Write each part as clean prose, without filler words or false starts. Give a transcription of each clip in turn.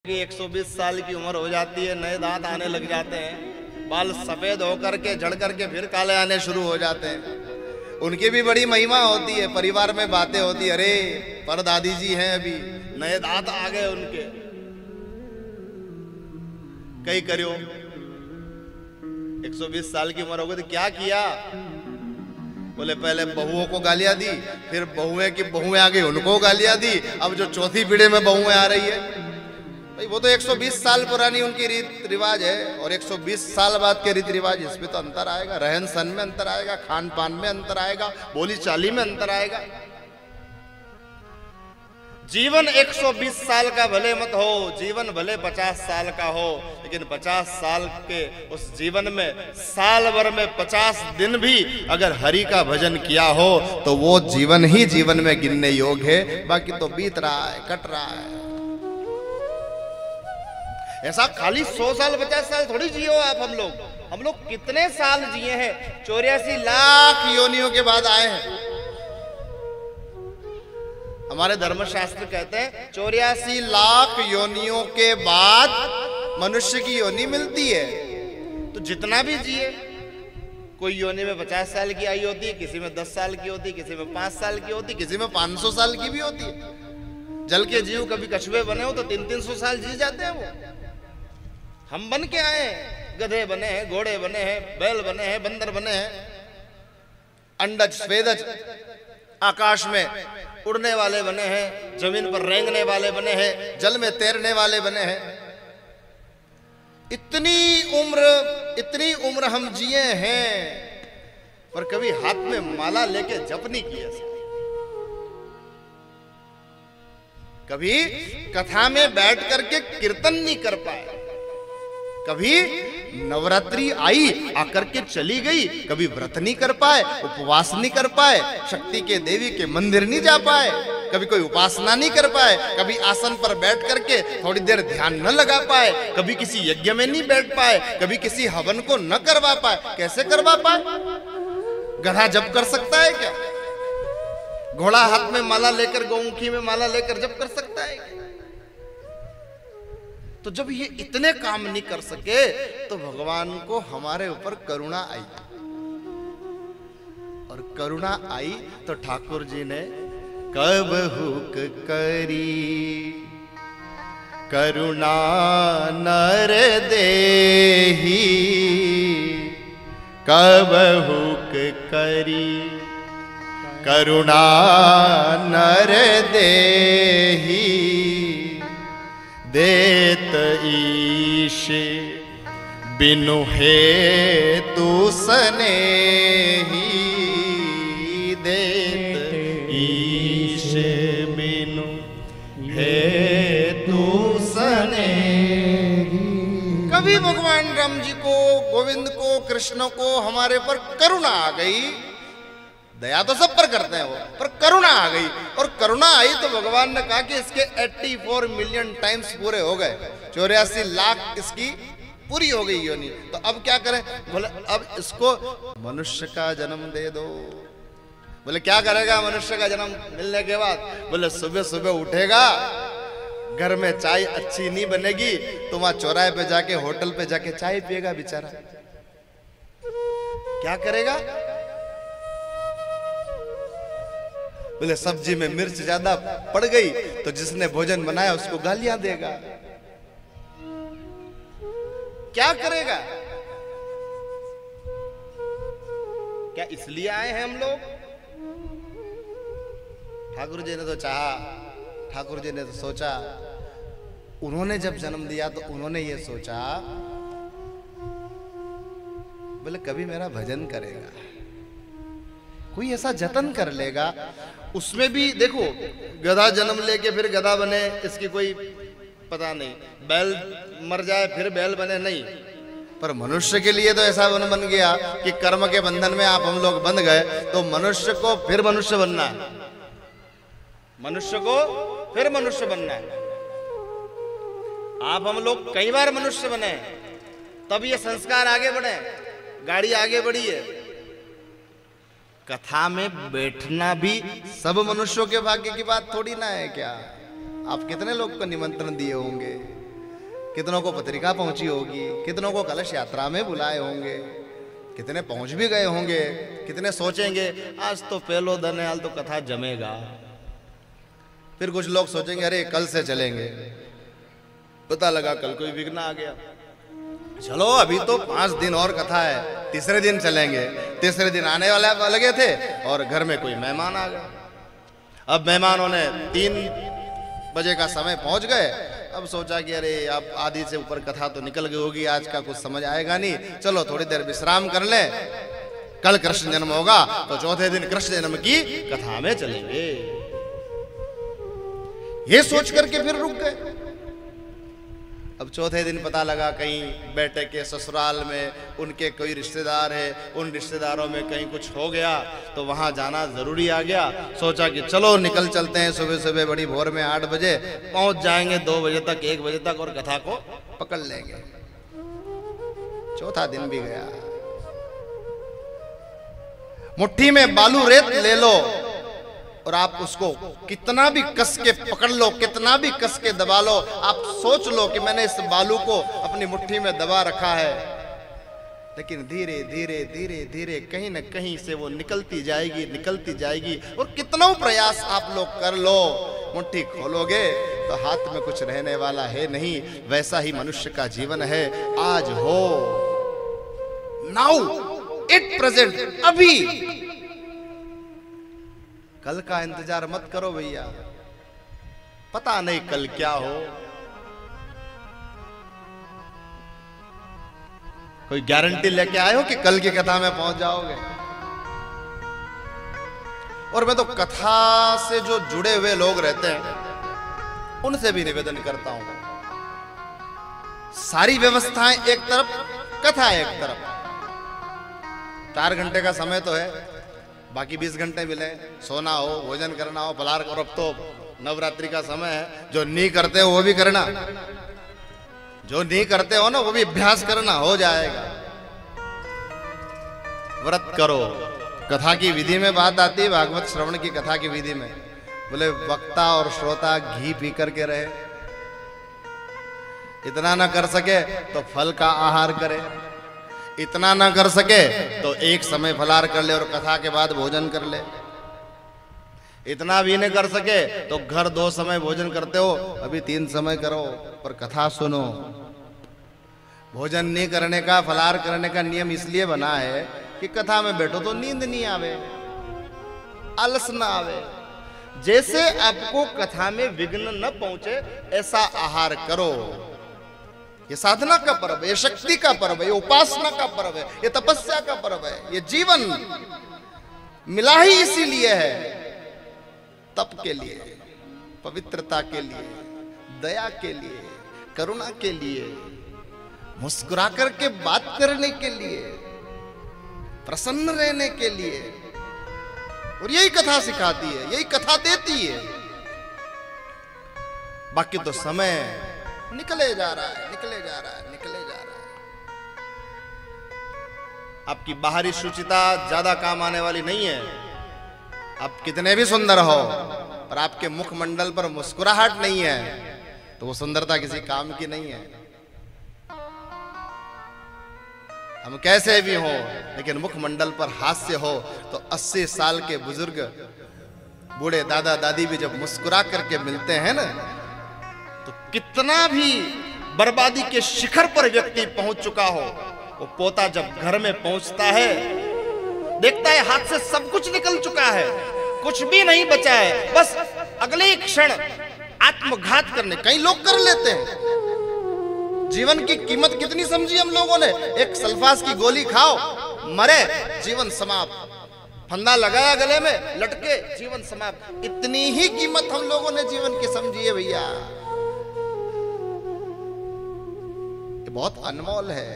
कि 120 साल की उम्र हो जाती है, नए दांत आने लग जाते हैं, बाल सफेद होकर के झड़ करके फिर काले आने शुरू हो जाते हैं। उनकी भी बड़ी महिमा होती है, परिवार में बातें होती है, अरे पर दादी जी हैं अभी नए दांत आ गए उनके। कई करियो 120 साल की उम्र हो गई तो क्या किया? बोले पहले बहुओं को गालियां दी, फिर बहुएं की बहुएं आ गई उनको गालियां दी, अब जो चौथी पीढ़ी में बहुएं आ रही है भाई वो तो 120 साल पुरानी उनकी रीत रिवाज है, और 120 साल बाद के रीत रिवाज इसमें तो अंतर आएगा, रहन सहन में अंतर आएगा, खान पान में अंतर आएगा, बोली चाली में अंतर आएगा। जीवन 120 साल का भले मत हो, जीवन भले 50 साल का हो, लेकिन 50 साल के उस जीवन में साल भर में 50 दिन भी अगर हरि का भजन किया हो तो वो जीवन ही जीवन में गिनने योग्य है। बाकी तो बीत रहा है, कट रहा है। ऐसा खाली 100 साल 50 साल थोड़ी जिए हो आप। हम लोग कितने साल जिए हैं? 84 लाख योनियों के बाद आए हैं। हमारे धर्मशास्त्र कहते हैं 84 लाख योनियों के बाद मनुष्य की योनि मिलती है। तो जितना भी जिए, कोई योनि में 50 साल की आयु होती है, किसी में 10 साल की होती है, किसी में 5 साल की होती है, किसी में 500 साल की भी होती है। जल के जीव कभी कछुए बने हो तो 300-300 साल जी जाते हैं वो। हम बन के आए, गधे बने हैं, घोड़े बने हैं, बैल बने हैं, बंदर बने हैं, अंडज स्वेदज आकाश में उड़ने वाले बने हैं, जमीन पर रेंगने वाले बने हैं, जल में तैरने वाले बने हैं। इतनी उम्र हम जिए हैं, पर कभी हाथ में माला लेके जप नहीं किया। कभी कथा में बैठ करके कीर्तन नहीं कर पाए, कभी नवरात्रि आई आकर के चली गई, कभी व्रत नहीं कर पाए, उपवास नहीं कर पाए, शक्ति के देवी के मंदिर नहीं जा पाए, कभी कोई उपासना नहीं कर पाए, कभी आसन पर बैठ करके थोड़ी देर ध्यान न लगा पाए, कभी किसी यज्ञ में नहीं बैठ पाए, कभी किसी हवन को न करवा पाए। कैसे करवा पाए? गधा जप कर सकता है क्या? घोड़ा हाथ में माला लेकर, गौमुखी में माला लेकर जप कर सकता है क्या? तो जब ये इतने काम नहीं कर सके तो भगवान को हमारे ऊपर करुणा आई, और करुणा आई तो ठाकुर जी ने कब हुक करी करुणा नर देही, कब हुक करी करुणा नर देही, देत ईश बिनु हेतु सनेही, देत ईश बिनु हेतु सनेही। कभी भगवान राम जी को, गोविंद को, कृष्ण को हमारे पर करुणा आ गई। दया तो सब पर करते हैं वो, पर करुणा आ गई, और करुणा आई तो भगवान ने कहा कि इसके 84 मिलियन टाइम्स पूरे हो गए, 84 लाख इसकी पूरी हो गई योनि। तो अब क्या करें? बोले अब इसको मनुष्य का जन्म दे दो। बोले क्या करेगा मनुष्य का जन्म मिलने के बाद? बोले सुबह सुबह उठेगा, घर में चाय अच्छी नहीं बनेगी तो वहां चौराहे पे जाके, होटल पे जाके चाय पिएगा बेचारा। क्या करेगा? बोले सब्जी में मिर्च ज्यादा पड़ गई तो जिसने भोजन बनाया उसको गालियां देगा। क्या करेगा? क्या इसलिए आए हैं हम लोग? ठाकुर जी ने तो चाहा, ठाकुर जी ने तो सोचा। उन्होंने जब जन्म दिया तो उन्होंने ये सोचा, बोले कभी मेरा भजन करेगा, कोई ऐसा जतन कर लेगा। उसमें भी देखो, गधा जन्म लेके फिर गधा बने इसकी कोई पता नहीं, बैल मर जाए फिर बैल बने नहीं, पर मनुष्य के लिए तो ऐसा बन गया कि कर्म के बंधन में आप हम लोग बंध गए, तो मनुष्य को फिर मनुष्य बनना है, मनुष्य को फिर मनुष्य बनना है। आप हम लोग कई बार मनुष्य बने, तब ये संस्कार आगे बढ़े, गाड़ी आगे बढ़ी है। कथा में बैठना भी सब मनुष्यों के भाग्य की बात थोड़ी ना है क्या? आप कितने लोग को निमंत्रण दिए होंगे? कितनों को पत्रिका पहुंची होगी, कितनों को कलश यात्रा में बुलाए होंगे, कितने पहुंच भी गए होंगे, कितने सोचेंगे आज तो पहलो दिन है, आज तो कथा जमेगा। फिर कुछ लोग सोचेंगे अरे कल से चलेंगे, पता लगा कल कोई विघ्न आ गया, चलो अभी तो 5 दिन और कथा है, तीसरे दिन चलेंगे। तीसरे दिन आने वाले लगे थे और घर में कोई मेहमान आ गया। अब मेहमानों ने 3 बजे का समय पहुंच गए। अब सोचा कि अरे अब आधी से ऊपर कथा तो निकल गई होगी, आज का कुछ समझ आएगा नहीं, चलो थोड़ी देर विश्राम कर ले, कल कृष्ण जन्म होगा तो चौथे दिन कृष्ण जन्म की कथा में चलेंगे। ये सोच करके फिर रुक गए। अब चौथे दिन पता लगा कहीं बेटे के ससुराल में उनके कोई रिश्तेदार है, उन रिश्तेदारों में कहीं कुछ हो गया तो वहां जाना जरूरी आ गया। सोचा कि चलो निकल चलते हैं, सुबह सुबह बड़ी भोर में 8 बजे पहुंच जाएंगे, 2 बजे तक 1 बजे तक और कथा को पकड़ लेंगे। चौथा दिन भी गया। मुट्ठी में बालू रेत ले लो और आप उसको कितना भी कस के पकड़ लो, कितना भी कस के दबा लो, आप सोच लो कि मैंने इस बालू को अपनी मुट्ठी में दबा रखा है, लेकिन धीरे धीरे धीरे धीरे कहीं न कहीं से वो निकलती जाएगी, निकलती जाएगी। और कितना प्रयास आप लोग कर लो, मुट्ठी खोलोगे तो हाथ में कुछ रहने वाला है नहीं। वैसा ही मनुष्य का जीवन है। आज हो, नाउ, एट प्रेजेंट, अभी। कल का इंतजार मत करो भैया, पता नहीं कल क्या हो। कोई गारंटी लेके आए हो कि कल की कथा में पहुंच जाओगे? और मैं तो कथा से जो जुड़े हुए लोग रहते हैं उनसे भी निवेदन करता हूं, सारी व्यवस्थाएं एक तरफ, कथा एक तरफ। 4 घंटे का समय तो है, बाकी 20 घंटे मिले, सोना हो, भोजन करना हो, फलाहार करो। अब तो नवरात्रि का समय है, जो नहीं करते हो वो भी करना, जो नहीं करते हो ना वो भी अभ्यास करना, हो जाएगा। व्रत करो। कथा की विधि में बात आती है, भागवत श्रवण की कथा की विधि में बोले वक्ता और श्रोता घी पी करके रहे, इतना ना कर सके तो फल का आहार करे, इतना ना कर सके तो एक समय फलाहार कर ले और कथा के बाद भोजन कर ले, इतना भी नहीं कर सके तो घर 2 समय भोजन करते हो, अभी 3 समय करो पर कथा सुनो। भोजन नहीं करने का, फलाहार करने का नियम इसलिए बना है कि कथा में बैठो तो नींद नहीं आवे, आलस ना आवे। जैसे आपको कथा में विघ्न न पहुंचे ऐसा आहार करो। ये साधना का पर्व है, ये शक्ति का पर्व है, ये उपासना का पर्व है, ये तपस्या का पर्व है। ये जीवन मिला ही इसीलिए है, तप के लिए, पवित्रता के लिए, दया के लिए, करुणा के लिए, मुस्कुरा करके बात करने के लिए, प्रसन्न रहने के लिए। और यही कथा सिखाती है, यही कथा देती है। बाकी तो समय निकले जा रहा है, निकले जा रहा है, निकले जा रहा है। आपकी बाहरी शुचिता ज्यादा काम आने वाली नहीं है। आप कितने भी सुंदर हो पर आपके मुखमंडल पर मुस्कुराहट नहीं है तो वो सुंदरता किसी काम की नहीं है। हम कैसे भी हो लेकिन मुखमंडल पर हास्य हो तो 80 साल के बुजुर्ग, बूढ़े दादा दादी भी जब मुस्कुरा करके मिलते हैं ना, तो कितना भी बर्बादी के शिखर पर व्यक्ति पहुंच चुका हो, वो पोता जब घर में पहुंचता है, देखता है हाथ से सब कुछ निकल चुका है, कुछ भी नहीं बचा है, बस अगले ही क्षण आत्मघात करने कई लोग कर लेते हैं। जीवन की कीमत कितनी समझी हम लोगों ने? एक सल्फास की गोली खाओ, मरे, जीवन समाप्त। फंदा लगाया गले में, लटके, जीवन समाप्त। इतनी ही कीमत हम लोगों ने जीवन की समझी है भैया। ये बहुत अनमोल है,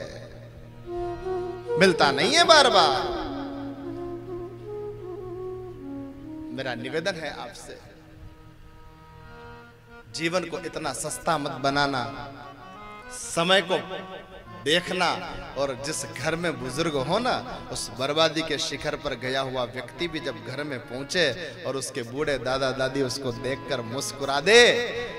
मिलता नहीं है बार बार। मेरा निवेदन है आपसे, जीवन को इतना सस्ता मत बनाना। समय को देखना, और जिस घर में बुजुर्ग हो ना, उस बर्बादी के शिखर पर गया हुआ व्यक्ति भी जब घर में पहुंचे और उसके बूढ़े दादा दादी उसको देखकर मुस्कुरा दे,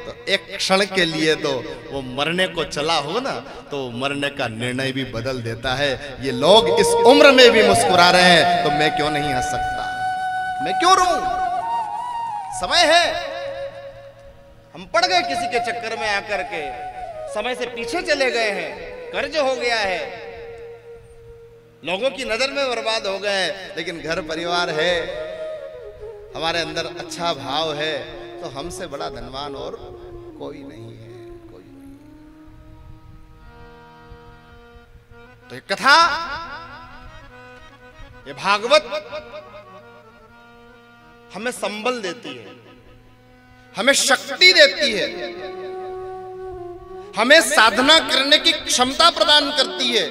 तो एक क्षण के लिए तो वो मरने को चला हो ना, तो मरने का निर्णय भी बदल देता है। ये लोग इस उम्र में भी मुस्कुरा रहे हैं, तो मैं क्यों नहीं हंस सकता, मैं क्यों रोऊं? समय है। हम पड़ गए किसी के चक्कर में आकर के, समय से पीछे चले गए हैं, कर्ज हो गया है, लोगों की नजर में बर्बाद हो गए हैं। लेकिन घर परिवार है, हमारे अंदर अच्छा भाव है, तो हमसे बड़ा धनवान और कोई नहीं है, कोई नहीं। तो ये कथा, ये भागवत हमें संबल देती है, हमें शक्ति देती है, हमें साधना करने की क्षमता प्रदान करती है।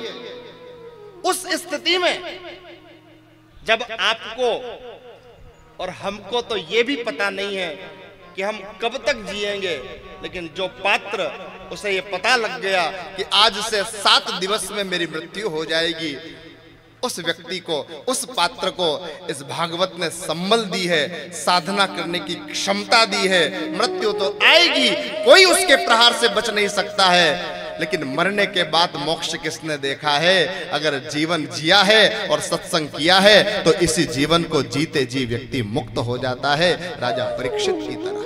उस स्थिति में जब आपको और हमको तो ये भी पता नहीं है कि हम कब तक जिएंगे, लेकिन जो पात्र उसे ये पता लग गया कि आज से 7 दिवस में मेरी मृत्यु हो जाएगी, उस व्यक्ति को, उस पात्र को इस भागवत ने संबल दी है, साधना करने की क्षमता दी है। मृत्यु तो आएगी, कोई उसके प्रहार से बच नहीं सकता है, लेकिन मरने के बाद मोक्ष किसने देखा है? अगर जीवन जिया है और सत्संग किया है, तो इसी जीवन को जीते जी व्यक्ति मुक्त हो जाता है, राजा परीक्षित की तरह।